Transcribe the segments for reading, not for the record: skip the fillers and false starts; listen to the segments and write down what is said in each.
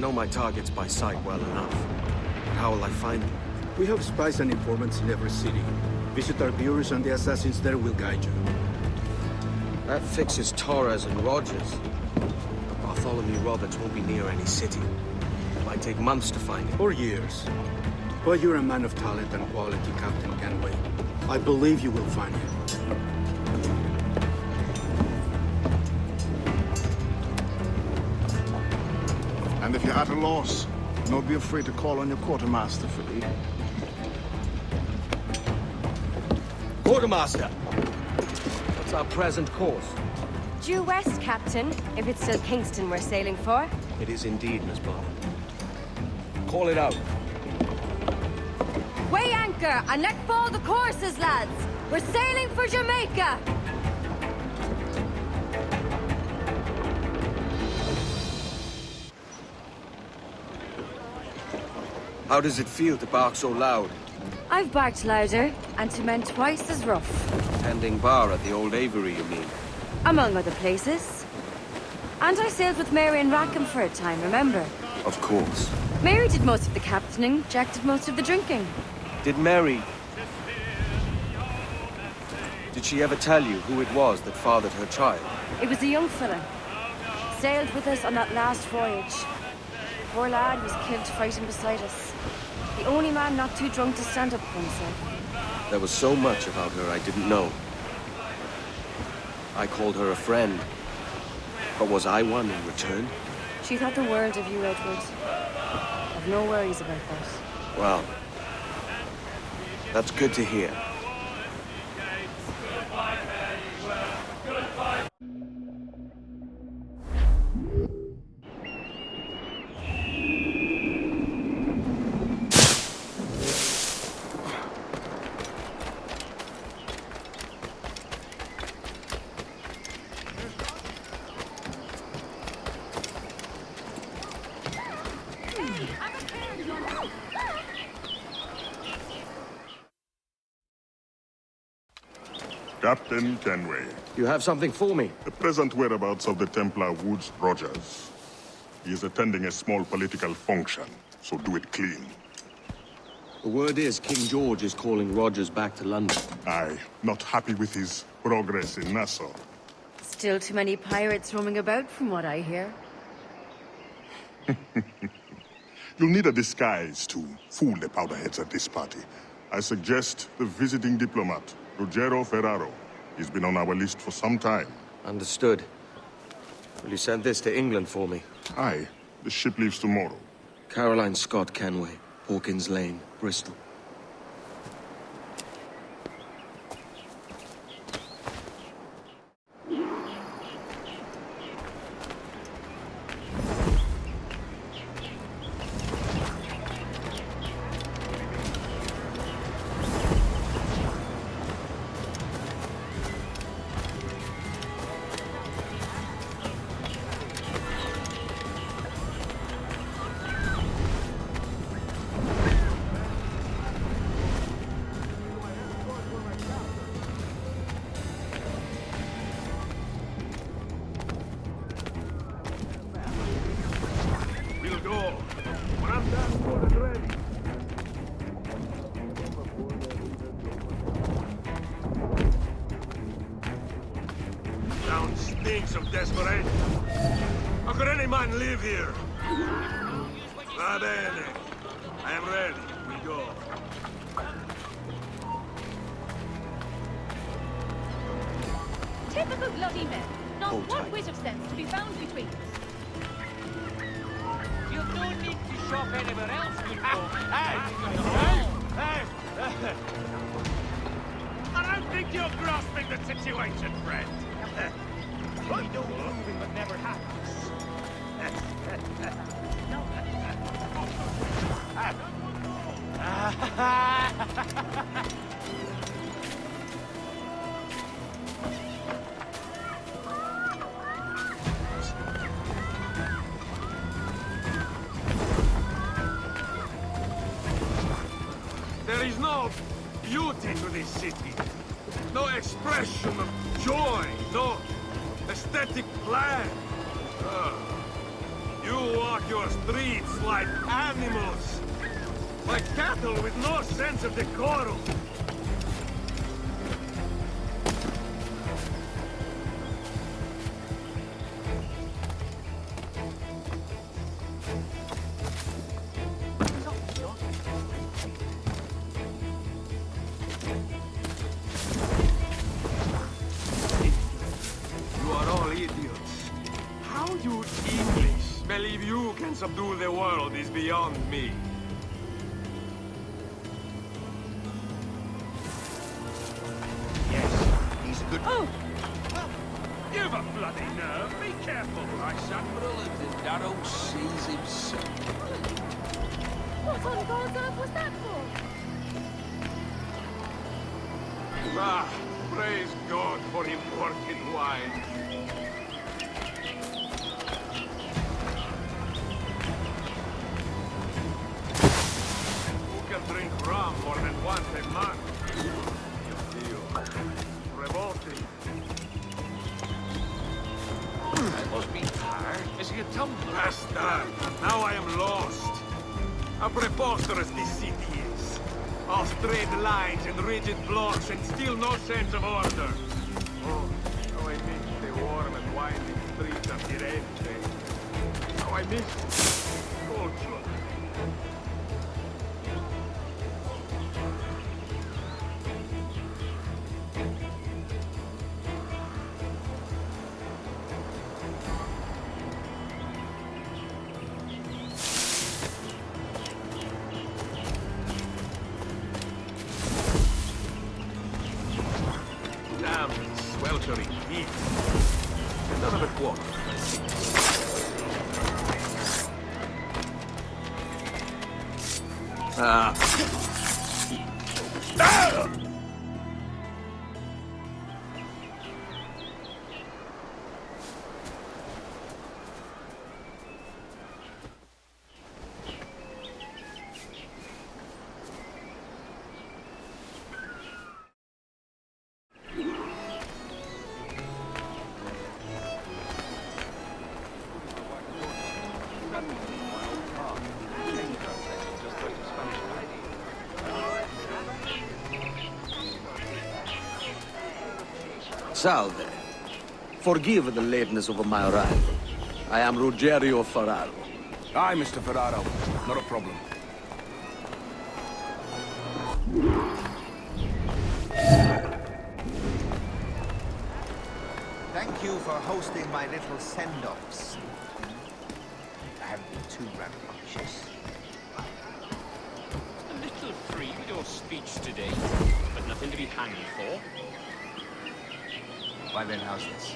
know my targets by sight well enough. But how will I find them? We have spies and informants in every city. Visit our bureaus and the assassins there will guide you. That fixes Torres and Rogers. But Bartholomew Roberts won't be near any city. It might take months to find him. Or years. But you're a man of talent and quality, Captain Kenway. I believe you will find him. And if you're at a loss, don't be afraid to call on your quartermaster for aid. Quartermaster! What's our present course? Due west, Captain, if it's still Kingston we're sailing for. It is indeed, Miss Bond. Call it out. Weigh anchor and let fall the courses, lads! We're sailing for Jamaica! How does it feel to bark so loud? I've barked louder, and to men twice as rough. Tending bar at the old Avery, you mean? Among other places. And I sailed with Mary and Rackham for a time, remember? Of course. Mary did most of the captaining, Jack did most of the drinking. Did Mary... Did she ever tell you who it was that fathered her child? It was a young fella. Sailed with us on that last voyage. Poor lad was killed fighting beside us. The only man not too drunk to stand up for himself. There was so much about her I didn't know. I called her a friend. But was I one in return? She thought the world of you, Edward. I've no worries about that. Well, that's good to hear. Captain Kenway. You have something for me? The present whereabouts of the Templar Woods Rogers. He is attending a small political function, so do it clean. The word is King George is calling Rogers back to London. Aye, not happy with his progress in Nassau. Still too many pirates roaming about, from what I hear. You'll need a disguise to fool the powderheads at this party. I suggest the visiting diplomat, Ruggiero Ferraro. He's been on our list for some time. Understood. Will you send this to England for me? Aye, the ship leaves tomorrow. Caroline Scott Kenway, Hawkins Lane, Bristol. Town stinks of desperation. How could any man live here? Va bene. I am ready. We go. Typical bloody men. Not Hold one tight. whit of sense to be found between us. You've no need to shop anywhere else, good folk. I don't think you're grasping the situation, friend. We know moving but never happens. There is no beauty to this city. No expression of joy. No aesthetic plan. You You walk your streets like animals. Like cattle with no sense of decorum. You are all idiots. How you English believe you can subdue the world is beyond me. He's a good... Oh! You've a bloody nerve. Be careful. My son Roland and Darrow sees himself. What on God's earth was that for? Ah, praise God for imported wine. Who can drink rum more than once a month? Revolting. I must be tired. Is he a tumbler? Bastard! Now I am lost. How preposterous this city is. All straight lines and rigid blocks and still no sense of order. Oh, how I miss the warm and winding streets of Firenze. How I miss culture. Damn sweltering heat. Another quarter. Ah. Salve. Forgive the lateness of my arrival. I am Rogerio Ferraro. Aye, Mr. Ferraro. Not a problem. Thank you for hosting my little send-offs. I haven't been too rambunctious. A little free with your speech today, but nothing to be hanged for. Why then, how's this?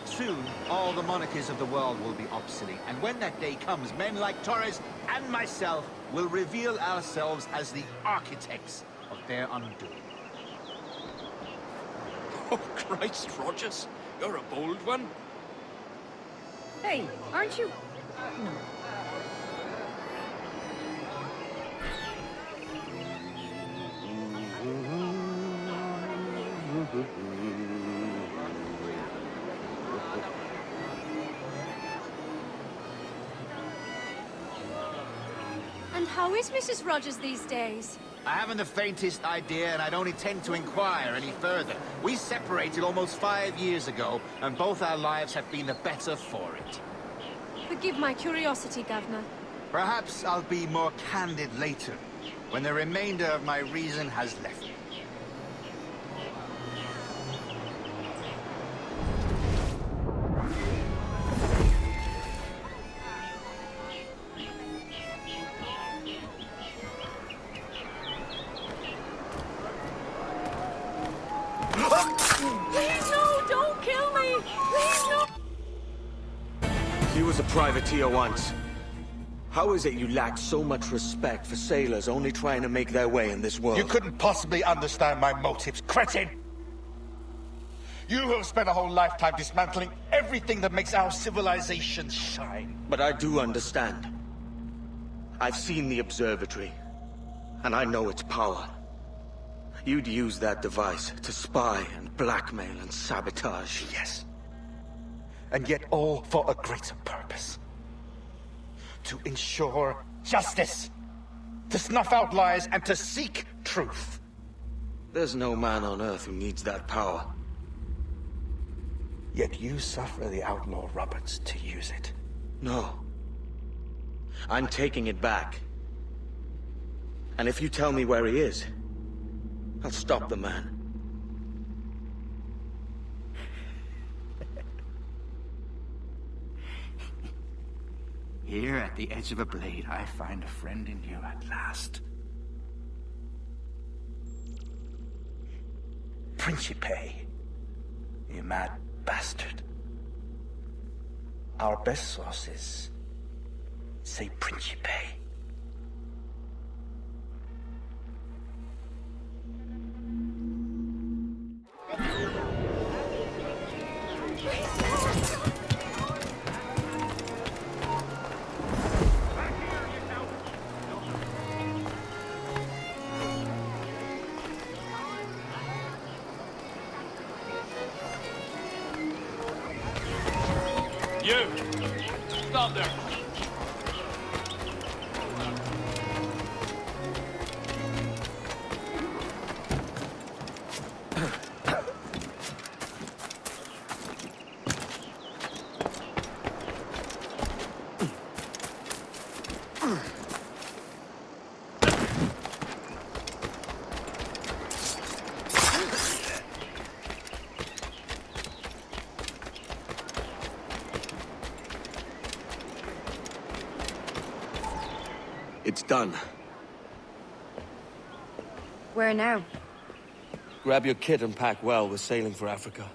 Soon, all the monarchies of the world will be obsolete, and when that day comes, men like Torres and myself will reveal ourselves as the architects of their undoing. Oh, Christ, Rogers. You're a bold one. Hey, aren't you? No. And how is Mrs. Rogers these days? I haven't the faintest idea, and I don't intend to inquire any further. We separated almost 5 years ago, and both our lives have been the better for it. Forgive my curiosity, Governor. Perhaps I'll be more candid later, when the remainder of my reason has left me. Please, no! Don't kill me! Please, no! He was a privateer once. How is it you lack so much respect for sailors only trying to make their way in this world? You couldn't possibly understand my motives, cretin! You have spent a whole lifetime dismantling everything that makes our civilization shine. But I do understand. I've seen the observatory, and I know its power. You'd use that device to spy and blackmail and sabotage. Yes. And yet all for a greater purpose. to ensure justice, to snuff out lies, and to seek truth. There's no man on Earth who needs that power. Yet you suffer the outlaw Roberts to use it. No. I'm taking it back. And if you tell me where he is, I'll stop the man. Here at the edge of a blade, I find a friend in you at last. Principe, you mad bastard. Our best sources say Principe. You! Stop there! It's done. Where now? Grab your kit and pack well. We're sailing for Africa.